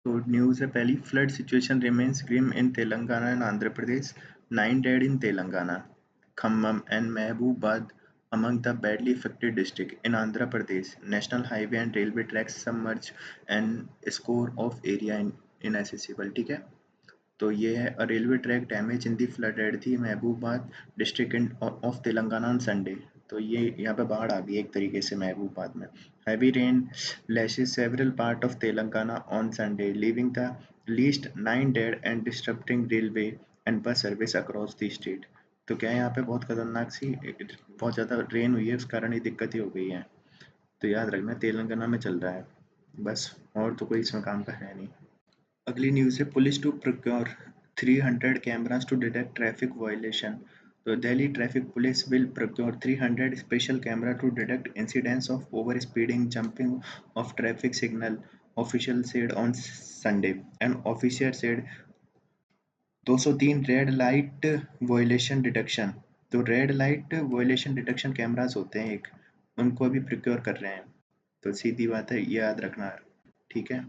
तो न्यूज़ है पहली, flood situation remains grim in Telangana and Andhra Pradesh, 9 dead in Telangana, Khammam and Mahabubabad among the badly affected district in Andhra Pradesh. National highway and railway tracks submerged and score of area inaccessible. ठीक है, तो ये है railway track damage in the flooded थी Mahabubabad district of Telangana on Sunday. तो ये यहाँ पे बाढ़ आ गई एक तरीके से महबूबाबाद में। Heavy rain lashes several part of Telangana on Sunday leaving the least 9 dead and disturbing railway and bus service across the state. तो क्या है, यहाँ पे बहुत खतरनाक सी बहुत ज़्यादा रेन हुई है, उस कारण ये दिक्कत ही हो गई है। तो याद रखना तेलंगाना में चल रहा है बस, और तो कोई इसमें काम का है नहीं। अगली न्यूज़ है, police to procure 300 cameras to detect traffic violation. तो Delhi traffic police will procure 300 special camera to detect incidents of over speeding jumping of traffic signal, official said on Sunday and officer said 203 red light violation detection. तो red light violation detection cameras होते हैं एक, उनको अभी procure कर रहे हैं। तो सीधी बात है, ये याद रखना। ठीक है,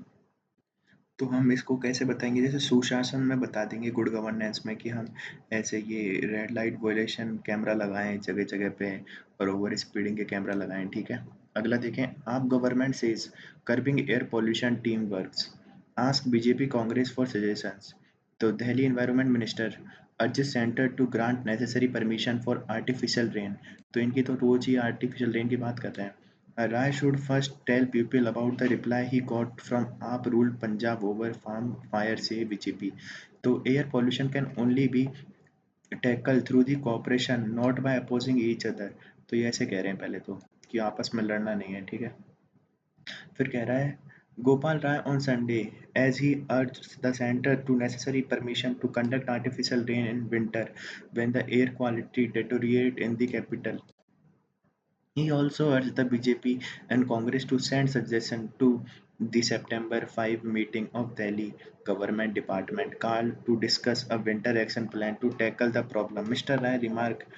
तो हम इसको कैसे बताएंगे, जैसे सुशासन में बता देंगे, गुड गवर्नेंस में, कि हम ऐसे ये रेड लाइट वायलेशन कैमरा लगाएं जगह जगह पे और ओवर स्पीडिंग के कैमरा लगाएं। ठीक है, अगला देखें, आप government says curbing air pollution team works, ask BJP Congress for suggestions. तो Delhi environment minister urges centre to grant necessary permission for artificial rain. तो इनकी तो रोज ही आर्टिफिशियल रेन की बात कर रहे हैं। Rai should first tell people about the reply he got from आप ruled Punjab over farm fire से बीजेपी। तो air pollution can only be tackled through the cooperation not by opposing each other। तो ये ऐसे कह रहे हैं पहले तो, कि आपस में लड़ना नहीं है। ठीक है, फिर कह रहा है, Gopal Rai on Sunday as he urged the center to necessary permission to conduct artificial rain in winter when the air quality deteriorate in the capital. He also urged the BJP and Congress to send suggestions to the September 5 meeting of Delhi Government Department called to discuss a winter action plan to tackle the problem. Mr. Rai remark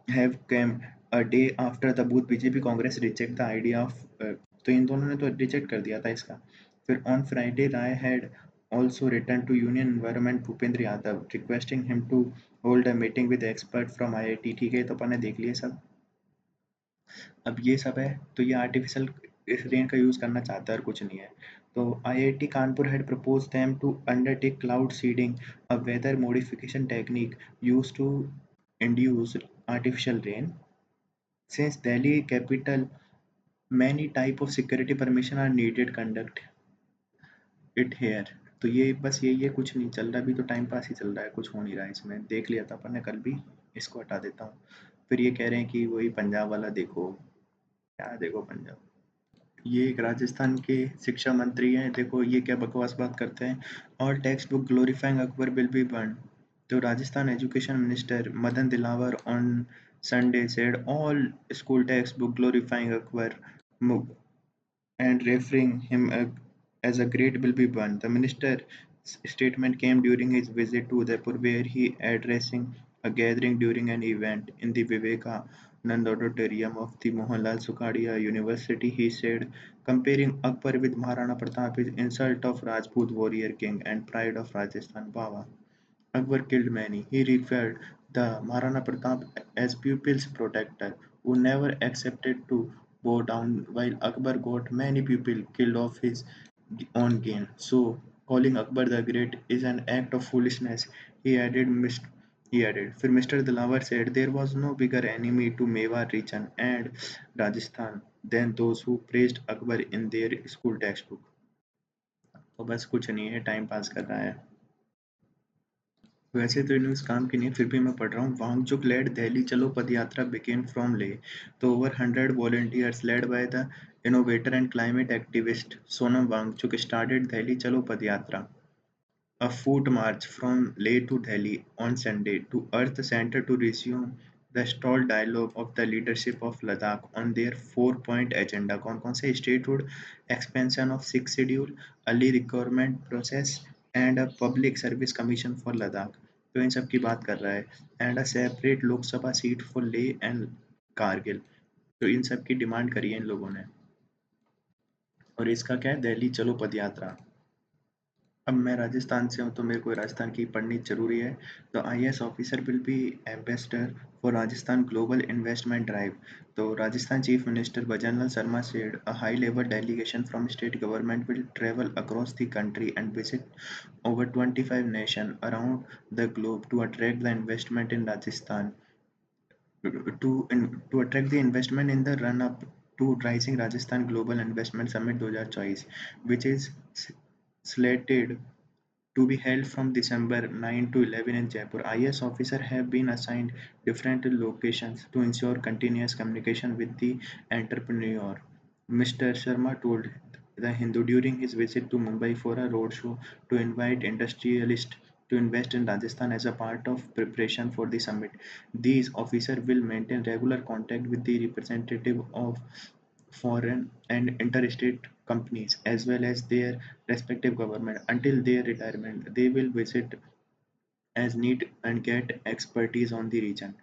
have come a day after the both BJP Congress reject the idea of तो इन दोनों ने तो reject कर दिया था इसका। फिर on Friday Rai had also written to Union Environment Bhupendra Yadav requesting him to hold a meeting with experts from IIT। ठीक है, तो अपन ने देख लिए सब। अब ये सब है, तो ये आर्टिफिशियल इस रेन का यूज़ करना चाहता है और कुछ नहीं है। तो IIT Kanpur had propose them to undertake cloud seeding, a weather modification technique used to induce artificial rain since Delhi capital many type of security permission are needed conduct it here। तो ये बस यही है, कुछ नहीं चल रहा, अभी तो टाइम पास ही चल रहा है, कुछ हो नहीं रहा है इसमें। देख लिया था अपन ने कल भी, इसको हटा देता हूँ। फिर ये कह रहे हैं कि वही पंजाब वाला देखो, क्या देखो पंजाब, ये एक राजस्थान के शिक्षा मंत्री हैं, देखो ये क्या बकवास बात करते हैं। All text book glorifying Akbar will be burn. तो Rajasthan education minister Madan Dilawar on Sunday said all school text book glorifying Akbar and referring him as a great will be burned। The minister's statement came during his visit to Udaipur, where he addressing a gathering during an event in the Vivekanand Auditorium of the Mohanlal Sukhadia University. He said, comparing Akbar with Maharana Pratap is insult of Rajput warrior king and pride of Rajasthan Baba. Akbar killed many. He referred the Maharana Pratap as pupil's protector, who never accepted to bow down, while Akbar got many pupils killed of his own gain. So, calling Akbar the Great is an act of foolishness. He added, फिर mister Dilawar said there was no bigger enemy to Mewar region and Rajasthan than those who praised Akbar in their school textbook। तो बस कुछ नहीं है, time pass कर रहा है। वैसे तो न्यूज़ काम की नहीं है, फिर भी मैं पढ़ रहा हूँ। वांगचुक लेड दिल्ली चलो पदयात्रा बिगेन फ्रॉम ले। तो over 100 volunteers led by the innovator and climate activist Sonam Wangchuk started Delhi Chalo Padyatra, a foot march from Leh to Delhi on Sunday to Earth Center to resume the stalled dialogue of the leadership of Ladakh on their 4-point agenda। कौन कौन से, statehood, expansion of sixth schedule, early requirement process and a public service commission for Ladakh। तो इन सब की बात कर रहा है, and a separate Lok Sabha seat for Leh and Kargil. तो इन सब की डिमांड करी है इन लोगों ने। और इसका क्या है, दिल्ली चलो पदयात्रा। अब मैं राजस्थान से हूँ तो मेरे को राजस्थान की पढ़नी ज़रूरी है। तो IAS officer will be ambassador for Rajasthan global investment drive. तो Rajasthan chief minister Bhajanlal Sharma said a high-level delegation from state government will travel across the country and visit over 25 nations around the globe to attract the investment in Rajasthan. To attract the investment in the run-up to Rising Rajasthan Global Investment Summit 2024, which is slated to be held from December 9 to 11 in Jaipur. IAS officers have been assigned different locations to ensure continuous communication with the entrepreneur. Mr. Sharma told The Hindu during his visit to Mumbai for a roadshow to invite industrialists to invest in Rajasthan as a part of preparation for the summit. These officers will maintain regular contact with the representative of foreign and interstate companies as well as their respective government until their retirement. They will visit as need and get expertise on the region,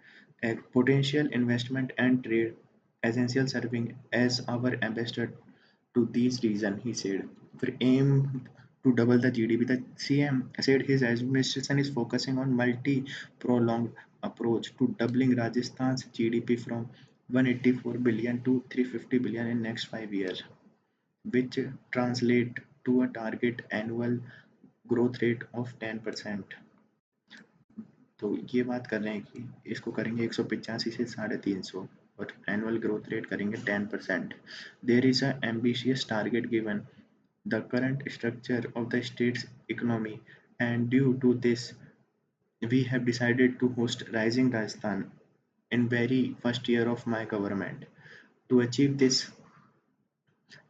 a potential investment and trade essential serving as our ambassador to these regions, he said. We aim to double the GDP. The CM said his administration is focusing on multi-pronged approach to doubling Rajasthan's GDP from 184 billion to 350 billion in next 5 years, which translate to a target annual growth rate of 10%. तो ये बात कर रहे हैं कि इसको करेंगे 185 से 350 और एनुअल ग्रोथ रेट करेंगे 10%. There is a ambitious target given the current structure of the state's economy and due to this we have decided to host Rising Rajasthan in very first year of my government. To achieve this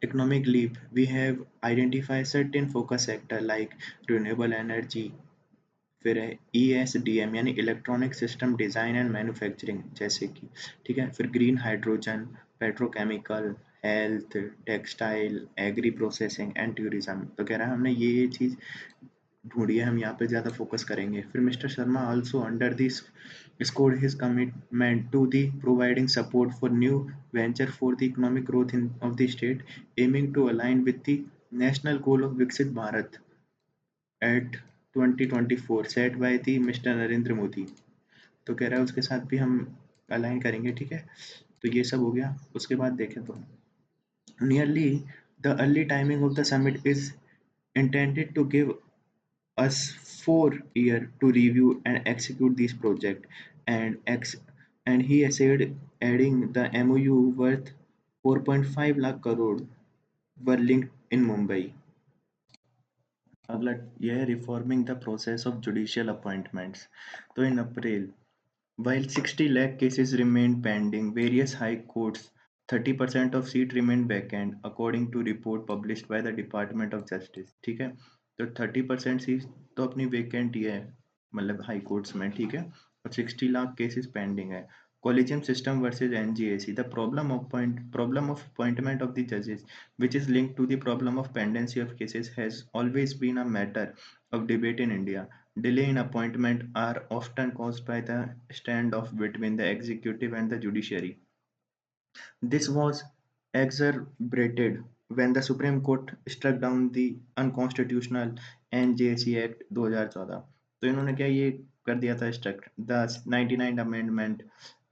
economic leap, we have identified certain focus sector like renewable energy, फिर है ESDM यानी electronic system design and manufacturing जैसे कि ठीक है, फिर green hydrogen, petrochemical, health, textile, agri processing and tourism. तो कह रहा है हमने ये चीज़ ढूंढी है, हम यहाँ पे ज़्यादा फोकस करेंगे. फिर mister Sharma also under this scored his commitment to the providing support for new venture for the economic growth of the state, aiming to align with the national goal of Viksit Bharat at 2024 set by the mister Narendra Modi. तो कह रहा है उसके साथ भी हम align करेंगे. ठीक है, तो ये सब हो गया. उसके बाद देखें तो nearly the early timing of the summit is intended to give us 4 years to review and execute this project and he said adding the MOU worth 4.5 lakh crore were linked in Mumbai. अगला यह है reforming the process of judicial appointments. तो इन अप्रैल while 60 lakh cases remain pending, various high courts 30% of seat remain vacant according to report published by the Department of Justice. ठीक है, तो 30% seat तो अपनी vacant ही है मतलब हाई कोर्ट्स में. ठीक है, और 60 लाख केसेस पेंडिंग है. Collegium system versus NGAC. The problem of appointment of the judges, which is linked to the problem of pendency of cases, has always been a matter of debate in India. Delay in appointment are often caused by the standoff between the executive and the judiciary. This was exacerbated when the Supreme Court struck down the unconstitutional NJC Act 2014. तो इन्होंने क्या ये कर दिया था struck the 99 amendment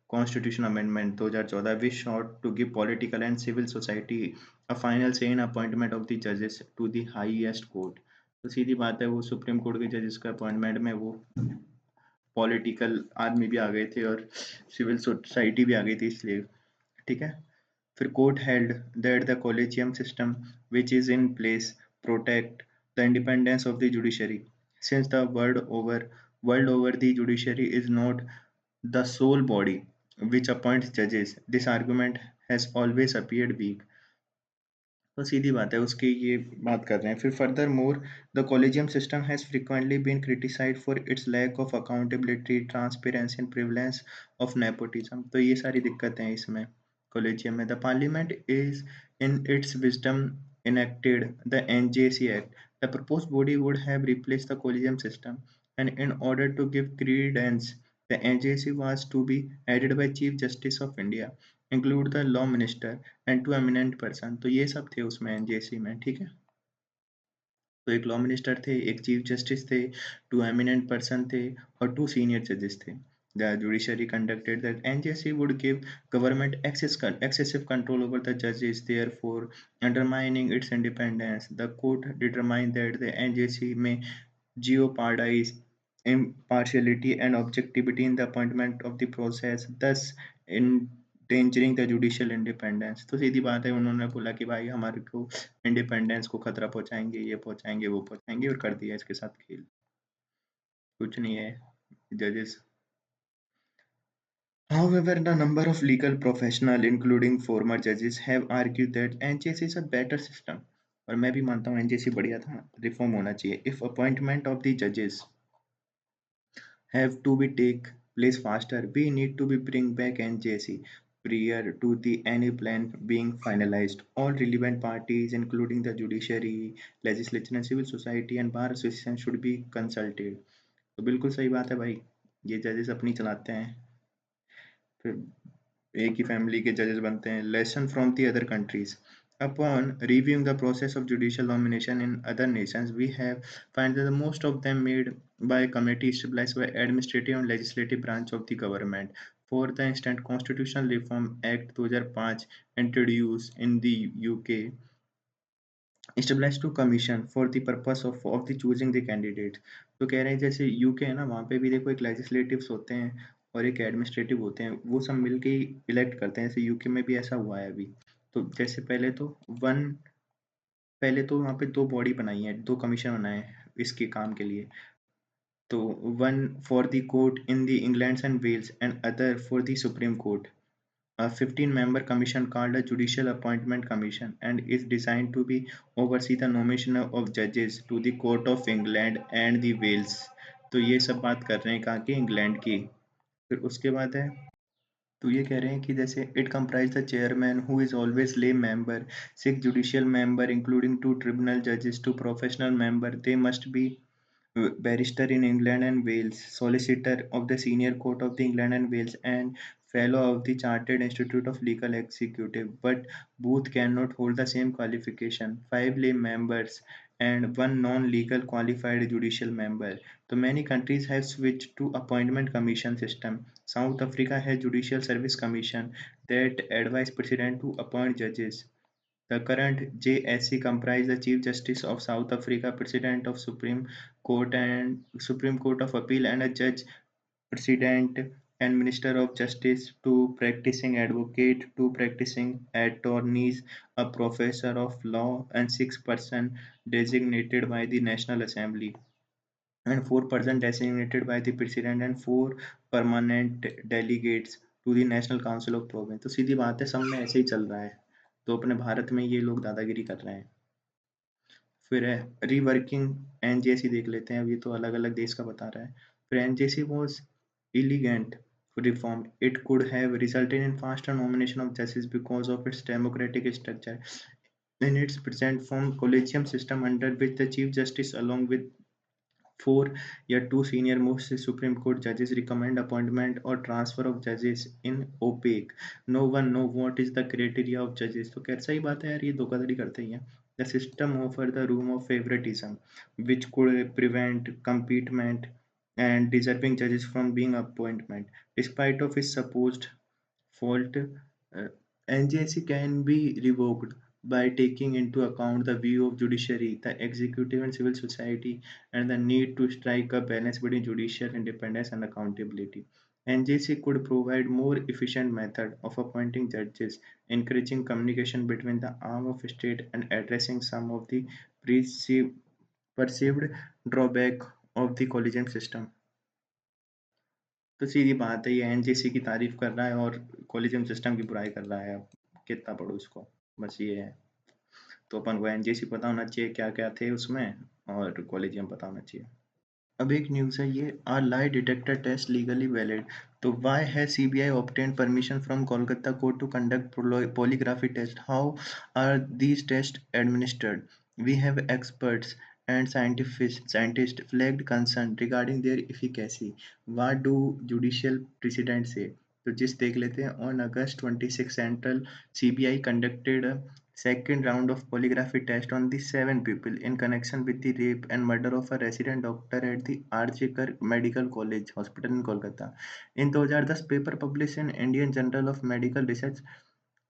constitution amendment 2014 which sought to give political and civil society a final say in appointment of the judges to the highest court. तो सीधी बात है वो सुप्रीम कोर्ट के जजेस का अपॉइंटमेंट में वो पॉलिटिकल आदमी भी आ गए थे और सिविल सोसाइटी भी आ गई थी इसलिए. ठीक है, फिर court held that the collegium system which is in place protect the independence of the judiciary since the world over the judiciary is not the sole body which appoints judges. This argument has always appeared weak. तो सीधी बात है उसकी ये बात कर रहे हैं. फिर furthermore the collegium system has frequently been criticised for its lack of accountability, transparency and prevalence of nepotism. तो ये सारी दिक्कतें हैं इसमें कॉलेजियम में. The parliament is in its wisdom enacted the NJC Act. The proposed body would have replaced the collegium system, and in order to give credence, the NJC was to be headed by Chief Justice of India, include the law minister and two eminent person. तो ये सब थे उसमें NJC में. ठीक है, तो एक लॉ मिनिस्टर थे, एक चीफ जस्टिस थे, 2 एमिनेंट पर्सन थे और 2 सीनियर जजेस थे. The judiciary conducted that NJC would give government excessive control over the judges, therefore undermining its independence. The court determined that the NJC may jeopardize impartiality and objectivity in the appointment of the process, thus endangering the judicial independence. तो सीधी बात है, उन्होंने बोला कि भाई हमारे को independence को खतरा पहुंचाएंगे, ये पहुंचाएंगे, वो पहुंचाएंगे, और कर दिया इसके साथ खेल. कुछ नहीं है. जजेस. However, the number of legal professionals, including former judges, have argued that NJC is a better system. और मैं भी मानता हूँ NJC बढ़िया था, रिफॉर्म होना चाहिए. If appointment of the judges have to be take place faster, we need to be bring back NJC prior to the any plan being finalized. All relevant parties, including the judiciary, legislature, and civil society and bar association, should be consulted. तो बिल्कुल सही बात है भाई, ये जजेस अपनी चलाते हैं, फिर एक ही फैमिली के जजेस बनते हैं. Lesson from the other countries. Upon reviewing the process of judicial nomination in other nations, we have find that the most of them made by a committee established by administrative and legislative branch of the government. For the instance, Constitutional Reform Act 2005 introduced in the UK established to commission for the purpose of the choosing the candidate. तो कह रहे हैं जैसे UK है ना, वहाँ पे भी देखो एक लेजिस्लेटिव्स होते हैं और एक एडमिनिस्ट्रेटिव होते हैं, वो सब मिलके ही इलेक्ट करते हैं. जैसे यूके में भी ऐसा हुआ है अभी. तो जैसे पहले तो वहाँ पे दो बॉडी बनाई है, दो कमीशन बनाए हैं इसके काम के लिए. तो one for the court in the England and Wales and other for the supreme court. A 15-member commission called a Judicial Appointment Commission and is designed to be oversee the nomination of judges to the Court of England and the Wales. तो ये सब बात कर रहे हैं कहाँ की, England की. फिर उसके बाद है, तो ये कह रहे हैं कि जैसे it comprise the chairman who is always lay member, 6 judicial member including 2 tribunal judges, 2 professional member. They must be barrister in England and Wales, solicitor of the Senior Court of the England and Wales, and fellow of the Chartered Institute of Legal Executive, but both cannot hold the same qualification. 5 lay members and 1 non-legal qualified judicial member. So many countries have switched to appointment commission system. South Africa has Judicial Service Commission that advise president to appoint judges. The current JSC comprise the Chief Justice of South Africa, President of Supreme Court and Supreme Court of Appeal, and a Judge, President and Minister of Justice, two practicing advocate, two practicing attorneys, a professor of law, and 6 persons designated by the National Assembly, and 4 persons designated by the President, and 4 permanent delegates to the National Council of Province. तो सीधी बात है, सब में ऐसे ही चल रहा है. तो अपने भारत में ये लोग दादागिरी कर रहे हैं. फिर है रीवर्किंग एनजेसी, देख लेते हैं. अब ये तो अलग अलग देश का बता रहा है. फिर NJC was elegant reform. It could have resulted in faster nomination of justice because of its democratic structure. In its present form, collegium system under which the chief justice along with 4 या 2 senior most Supreme Court judges recommend appointment or transfer of judges in opaque. No one know what is the criteria of judges. तो कैसा ही बात है यार, ये धोखाधड़ी करते ही हैं. The system offer the room of favoritism which could prevent competent and deserving judges from being appointment. Despite of its supposed fault, NJC can be revoked by taking into account the view of judiciary, the executive and civil society, and the need to strike a balance between judicial independence and accountability. NJC could provide more efficient method of appointing judges, encouraging communication between the arm of state and addressing some of the perceived drawback of the collegium system. तो सीधी बात है, ये NJC की तारीफ कर रहा है और कॉलेजियम सिस्टम की बुराई कर रहा है. अब कितना पढ़ो इसको, बस ये है. तो अपन को एनजेसी पता होना चाहिए क्या क्या थे उसमें, और कॉलेजियम पता होना चाहिए. अब एक न्यूज़ है ये, are lie detector test legally valid. तो why has CBI obtained permission from Kolkata court to conduct polygraphy test. How are these test administered. We have experts and scientists flagged concern regarding their efficacy. What do judicial precedents say? तो जिस देख लेते हैं. On August 26 Central CBI conducted second round of polygraphy test on the 7 people in connection with the rape and murder of a resident doctor at the RJ Kirk Medical College Hospital in Kolkata. In 2010 paper published in Indian Journal of Medical Research,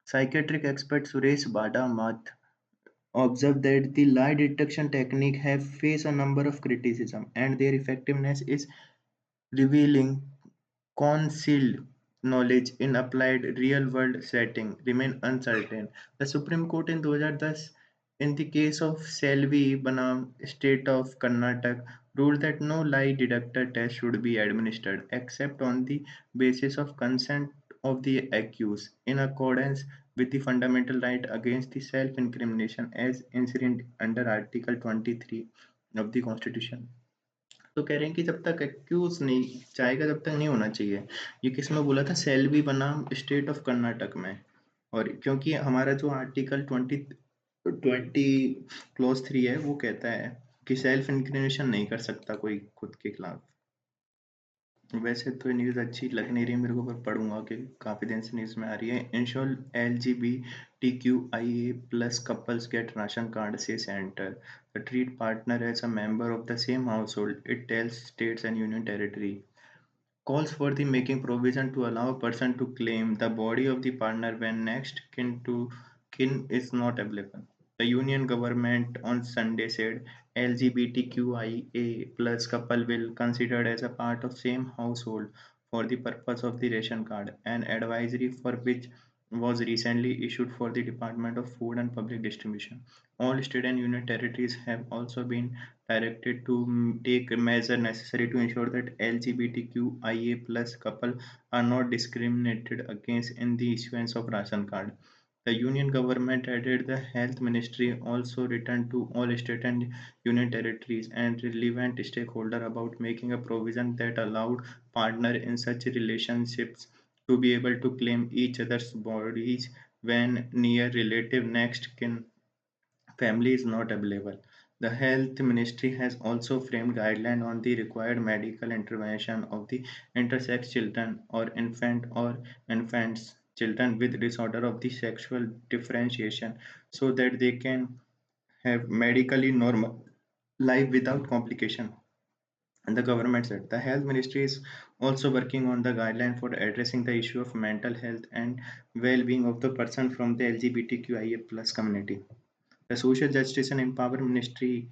psychiatric expert Suresh Bada observed that the lie detection technique have faced a number of criticism and their effectiveness is revealing concealed knowledge in applied real-world setting remain uncertain. The Supreme Court in 2010, in the case of Selvi Banam, State of Karnataka, ruled that no lie detector test should be administered except on the basis of consent of the accused, in accordance with the fundamental right against the self-incrimination as inherent under Article 23 of the Constitution. तो कह रहे हैं कि जब तक accused नहीं चाहेगा तब तक नहीं होना चाहिए। ये किसमें बोला था? सेल्वी बनाम स्टेट ऑफ कर्नाटक में। और क्योंकि हमारा जो आर्टिकल 20 क्लॉज 3 है वो कहता है कि सेल्फ इंक्रिमिनेशन नहीं कर सकता कोई खुद के खिलाफ। वैसे तो न्यूज़ अच्छी लग नहीं रही मेरे को, पर पढ़ूंगा कि काफ़ी दिन से न्यूज़ में आ रही है। Ensure LGBTQIA+ couples get ration card, say center. The treat partner as a member of the same household, it tells states and union territory. Calls for the making provision to allow a person to claim the body of the partner when next kin is not available. The union government on Sunday said LGBTQIA plus couple will considered as a part of same household for the purpose of the ration card, an advisory for which was recently issued for the Department of Food and Public Distribution. All state and union territories have also been directed to take measures necessary to ensure that LGBTQIA+ couple are not discriminated against in the issuance of ration card. The union government added the health ministry also returned to all state and union territories and relevant stakeholders about making a provision that allowed partners in such relationships to be able to claim each other's bodies when near relative next kin family is not available. The Health Ministry has also framed guidelines on the required medical intervention of the intersex children or infants children with disorder of the sexual differentiation so that they can have medically normal life without complication. And the government said the health ministry is also working on the guideline for addressing the issue of mental health and well-being of the person from the LGBTQIA plus community. The Social Justice and Empowerment Ministry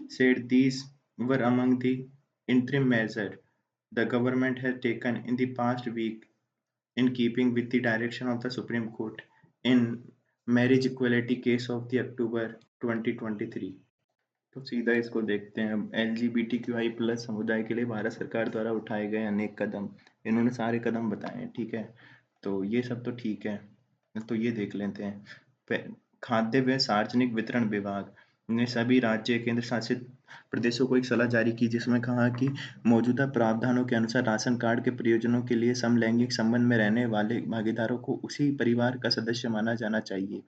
said these were among the interim measures the government has taken in the past week in keeping with the direction of the Supreme Court in marriage equality case of the October 2023. तो सीधा इसको देखते हैं। अब LGBTQI+ समुदाय के लिए भारत सरकार द्वारा उठाए गए अनेक कदम, इन्होंने सारे कदम बताए हैं, ठीक है। तो ये सब तो ठीक है, तो ये देख लेते हैं। खाद्य व सार्वजनिक वितरण विभाग ने सभी राज्य केंद्र शासित प्रदेशों को एक सलाह जारी की जिसमें कहा कि मौजूदा प्रावधानों के अनुसार राशन कार्ड के प्रयोजनों के लिए समलैंगिक संबंध में रहने वाले भागीदारों को उसी परिवार का सदस्य माना जाना चाहिए।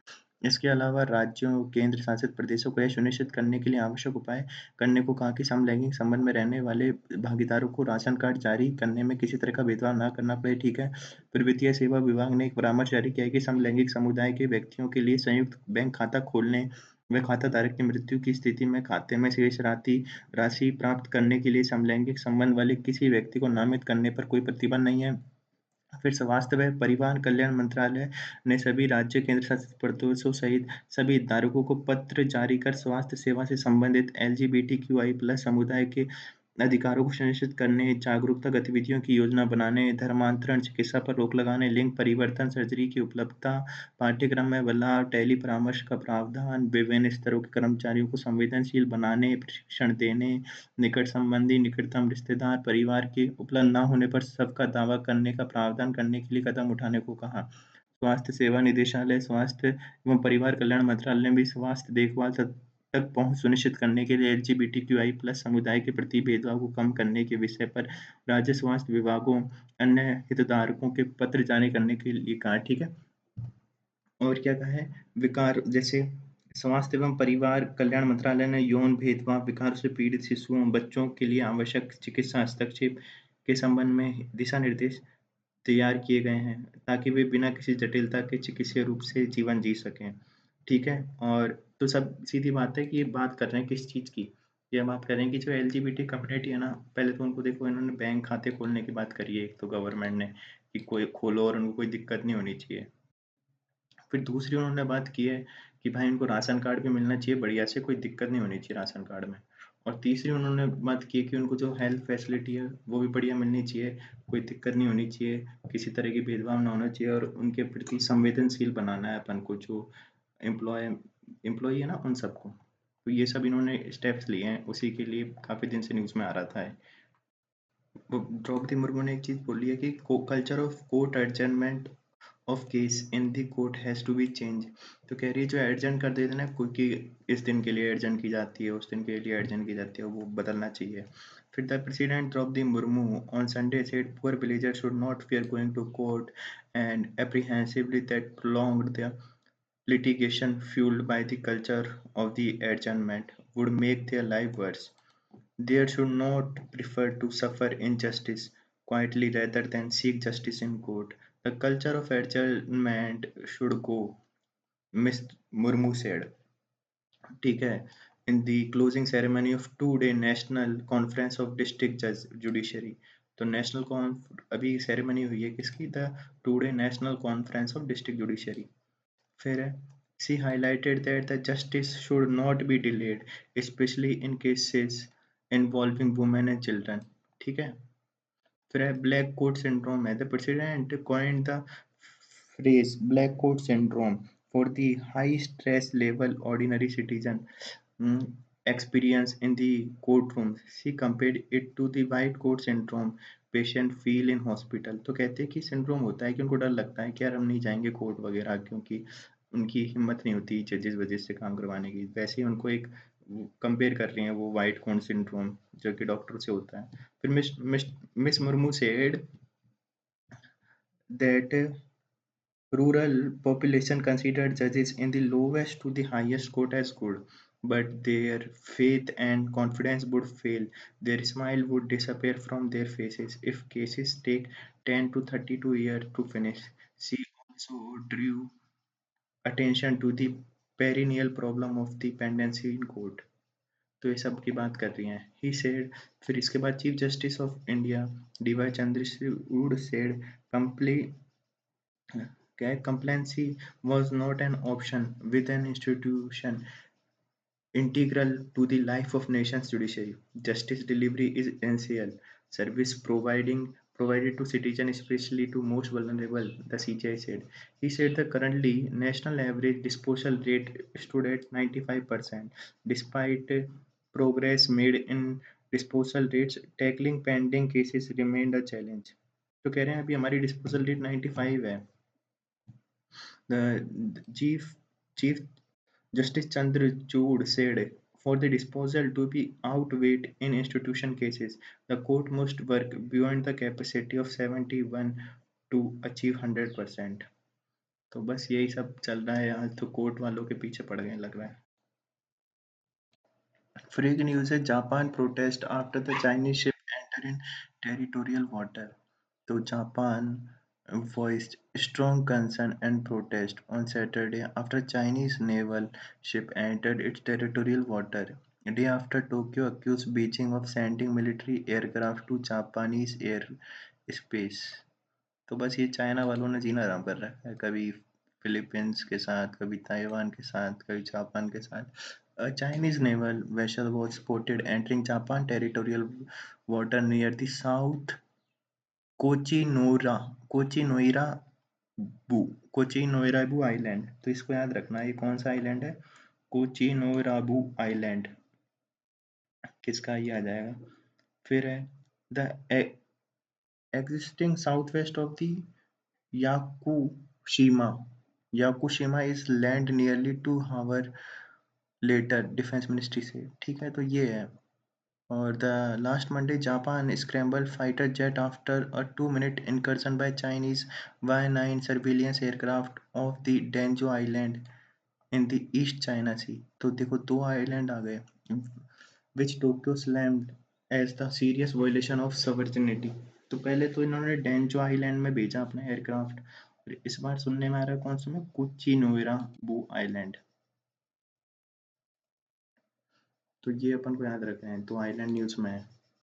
इसके अलावा राज्यों और केंद्र शासित प्रदेशों को यह सुनिश्चित करने के लिए आवश्यक उपाय करने को कहा कि समलैंगिक संबंध में रहने वाले भागीदारों को राशन कार्ड जारी करने में किसी तरह का भेदभाव न करना पड़े, ठीक है। फिर वित्तीय सेवा विभाग ने एक परामर्श जारी किया है कि समलैंगिक समुदाय के व्यक्तियों के लिए संयुक्त बैंक खाता खोलने व खाता धारक की मृत्यु की स्थिति में खाते में शेष राशि प्राप्त करने के लिए समलैंगिक संबंध वाले किसी व्यक्ति को नामित करने पर कोई प्रतिबंध नहीं है। फिर स्वास्थ्य व परिवार कल्याण मंत्रालय ने सभी राज्य केंद्र शासित प्रदेशों सहित सभी हितधारकों को पत्र जारी कर स्वास्थ्य सेवा से संबंधित LGBTQI+ समुदाय के अधिकारों को सुनिश्चित करने, जागरूकता गतिविधियों की योजना बनाने, धर्मांतरण चिकित्सा पर रोक लगाने, लिंग परिवर्तन सर्जरी की उपलब्धता, पाठ्यक्रम में बदलाव, टेली परामर्श का प्रावधान, विभिन्न स्तरों के कर्मचारियों को संवेदनशील बनाने, प्रशिक्षण देने, निकट संबंधी, निकटतम रिश्तेदार, परिवार के उपलब्ध न होने पर सबका दावा करने का प्रावधान करने के लिए कदम उठाने को कहा। स्वास्थ्य सेवा निदेशालय, स्वास्थ्य एवं परिवार कल्याण मंत्रालय ने भी स्वास्थ्य देखभाल तक पहुंच सुनिश्चित करने के लिए LGBTQI+ समुदाय के प्रति भेदभाव को कम करने के विषय पर राज्य स्वास्थ्य विभागों, अन्य हितधारकों के पत्र जारी करने के लिए कहा, ठीक है। और क्या कहा है? विकार जैसे स्वास्थ्य एवं परिवार कल्याण मंत्रालय ने यौन भेदभाव विकार से पीड़ित शिशुओं एवं बच्चों के लिए आवश्यक चिकित्सा हस्तक्षेप के संबंध में दिशा निर्देश तैयार किए गए हैं ताकि वे बिना किसी जटिलता के चिकित्सीय रूप से जीवन जी सकें। ठीक है? और तो सब सीधी बात है कि ये बात कर रहे हैं किस चीज़ की? ये बात कर रहे हैं कि जो एलजीबीटी कम्युनिटी है ना, पहले तो उनको देखो इन्होंने बैंक खाते खोलने की बात करी है एक तो गवर्नमेंट ने कि कोई खोलो और उनको कोई दिक्कत नहीं होनी चाहिए। फिर दूसरी उन्होंने बात की है कि भाई उनको राशन कार्ड भी मिलना चाहिए बढ़िया से, कोई दिक्कत नहीं होनी चाहिए राशन कार्ड में। और तीसरी उन्होंने बात की है कि उनको जो हेल्थ फैसिलिटी है वो भी बढ़िया मिलनी चाहिए, कोई दिक्कत नहीं होनी चाहिए, किसी तरह की भेदभाव ना होना चाहिए और उनके प्रति संवेदनशील बनाना है अपन को, जो एम्प्लॉय एम्प्लॉयी है ना उन सबको। तो ये सब इन्होंने स्टेप्स लिए हैं, उसी के लिए काफ़ी दिन से न्यूज़ में आ रहा था। वो द्रौपदी मुर्मू ने एक चीज़ बोली है कि culture of court adjournment of case in the court has to be change. तो कह रही है जो एडजर्न कर देते हैं ना कोई कि इस दिन के लिए एडजर्न की जाती है, उस दिन के लिए एडजर्न की जाती है, वो बदलना चाहिए। फिर the president Droupadi Murmu on Sunday said poor villagers should not fear going to court and apprehensively that prolonged the litigation fueled by the culture of the adjournment would make their life worse. They should not prefer to suffer injustice quietly rather than seek justice in court. The culture of adjournment should go, Ms. Murmu said. ठीक है. In the closing ceremony of two-day national conference of district judiciary. तो national अभी ceremony हुई है किसकी? The two day national conference of district judiciary. फिर है she highlighted that the justice should not be delayed, especially in cases involving women and children. ठीक है. फिर है ब्लैक कोट सिंड्रोम है. The president coined the phrase black coat syndrome for the high stress level ordinary citizen experience in the courtroom. She compared it to the white coat syndrome patient feel in hospital. तो कहते हैं कि syndrome होता है कि उनको डर लगता है कि यार हम नहीं जाएंगे कोर्ट वगैरह, क्योंकि उनकी हिम्मत नहीं होती जजेस वजह से काम करवाने की, वैसे ही उनको एक कंपेयर कर रही हैं वो वाइट कोट सिंड्रोम जो कि डॉक्टर से होता है. फिर miss Murmu said that rural population considered judges in the lowest to the highest court as good, but their faith and confidence would fail. Their smile would disappear from their faces if cases take 10 to 32 years to finish. She also drew attention to the perennial problem of the pendency in court. तो ये सब की बात कर रही हैं. He said, फिर इसके बाद chief justice of India D Y Chandrachud said, complete complacency was not an option with an institution integral to the life of nation's judiciary. Justice delivery is essential. Service provided to citizens, especially to most vulnerable, the CJI said. He said the currently national average disposal rate stood at 95%. Despite progress made in disposal rates, tackling pending cases remained a challenge. तो कह रहे हैं अभी हमारी disposal rate 95 है. The Chief Justice Chandrachud said, for the disposal to be outweighed in institution cases, the court must work beyond the capacity of 71 to achieve 100%. तो बस यही सब चल रहा है. आज तो कोर्ट वालों के पीछे पड़ गए लग रहा है. फ्रेक न्यूज़ है. Japan protest after the Chinese ship enter in territorial water. तो Japan voiced strong concern and protest on Saturday after Chinese naval ship entered its territorial water, a day after Tokyo accused Beijing of sending military aircraft to Japanese airspace. तो बस ये China वालों ने जीना आराम कर रखा है, कभी फिलीपींस के साथ, कभी ताइवान के साथ, कभी जापान के साथ. A Chinese naval vessel was spotted entering Japan territorial water near the South कोचिनोरा कोचिनोइराबू कोचिनोइराबू आइलैंड. तो इसको याद रखना, ये कौन सा आइलैंड है? Kuchinoerabu island. किसका ये आ जाएगा. फिर है the existing south west of the Yakushima Yakushima is land nearly 2 hours later, defence ministry से. ठीक है, तो ये है. और the last Monday, Japan scrambled fighter jet after a 2-minute incursion by Chinese Y-9 surveillance aircraft off the Danjo Island in the East China Sea. तो देखो 2 island आ गए, which Tokyo slammed as the serious violation of sovereignty. तो पहले तो इन्होंने Dunzo island में भेजा अपना एयरक्राफ्ट, और इस बार सुनने में आ रहा है कौन सा में, कोचिनोइराबू आइलैंड. तो ये अपन को याद रखना है, तो आइलैंड न्यूज़ में है।